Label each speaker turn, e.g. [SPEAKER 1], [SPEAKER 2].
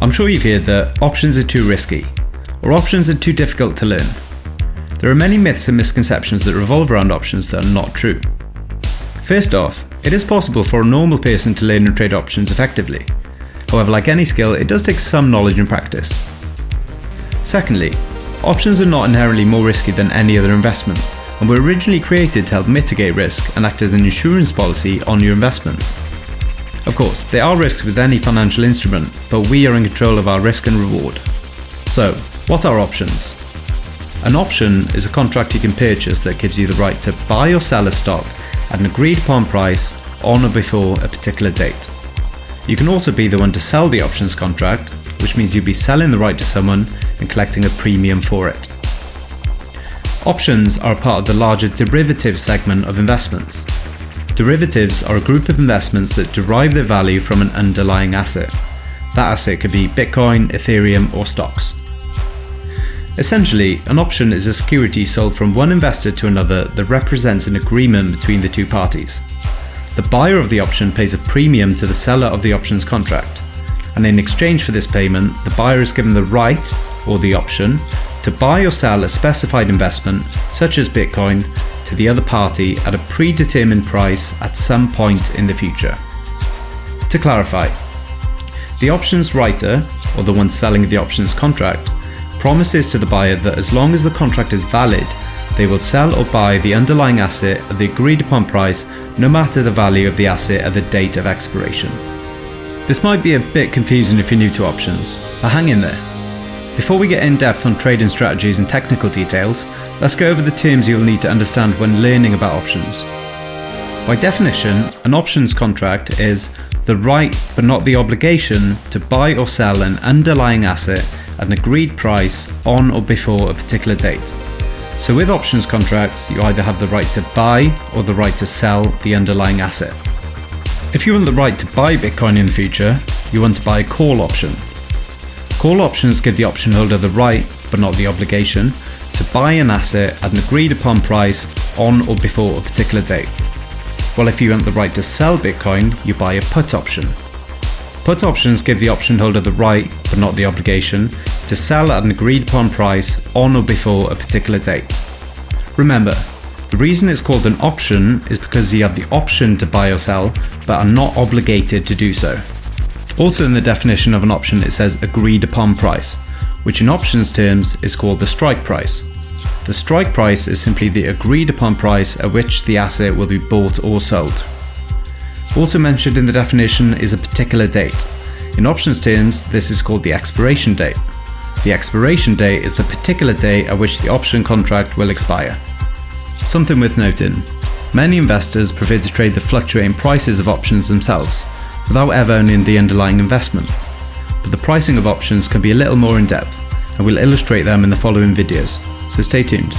[SPEAKER 1] I'm sure you've heard that options are too risky, or options are too difficult to learn. There are many myths and misconceptions that revolve around options that are not true. First off, it is possible for a normal person to learn and trade options effectively. However, like any skill, it does take some knowledge and practice. Secondly, options are not inherently more risky than any other investment, and were originally created to help mitigate risk and act as an insurance policy on your investment. Of course, there are risks with any financial instrument, but we are in control of our risk and reward. So, what are options? An option is a contract you can purchase that gives you the right to buy or sell a stock at an agreed upon price on or before a particular date. You can also be the one to sell the options contract, which means you'll be selling the right to someone and collecting a premium for it. Options are a part of the larger derivative segment of investments. Derivatives are a group of investments that derive their value from an underlying asset. That asset could be Bitcoin, Ethereum, or stocks. Essentially, an option is a security sold from one investor to another that represents an agreement between the two parties. The buyer of the option pays a premium to the seller of the options contract, and in exchange for this payment, the buyer is given the right, or the option, to buy or sell a specified investment, such as Bitcoin, to the other party at a predetermined price at some point in the future. To clarify, the options writer, or the one selling the options contract, promises to the buyer that as long as the contract is valid, they will sell or buy the underlying asset at the agreed upon price, no matter the value of the asset at the date of expiration. This might be a bit confusing if you're new to options, but hang in there. Before we get in depth on trading strategies and technical details, let's go over the terms you'll need to understand when learning about options. By definition, an options contract is the right but not the obligation to buy or sell an underlying asset at an agreed price on or before a particular date. So with options contracts, you either have the right to buy or the right to sell the underlying asset. If you want the right to buy Bitcoin in the future, you want to buy a call option. Call options give the option holder the right, but not the obligation, to buy an asset at an agreed upon price on or before a particular date. While if you want the right to sell Bitcoin, you buy a put option. Put options give the option holder the right, but not the obligation, to sell at an agreed upon price on or before a particular date. Remember, the reason it's called an option is because you have the option to buy or sell, but are not obligated to do so. Also in the definition of an option it says agreed upon price, which in options terms is called the strike price. The strike price is simply the agreed upon price at which the asset will be bought or sold. Also mentioned in the definition is a particular date. In options terms, this is called the expiration date. The expiration date is the particular date at which the option contract will expire. Something worth noting, many investors prefer to trade the fluctuating prices of options themselves, without ever owning the underlying investment. But the pricing of options can be a little more in depth, and we'll illustrate them in the following videos, so stay tuned.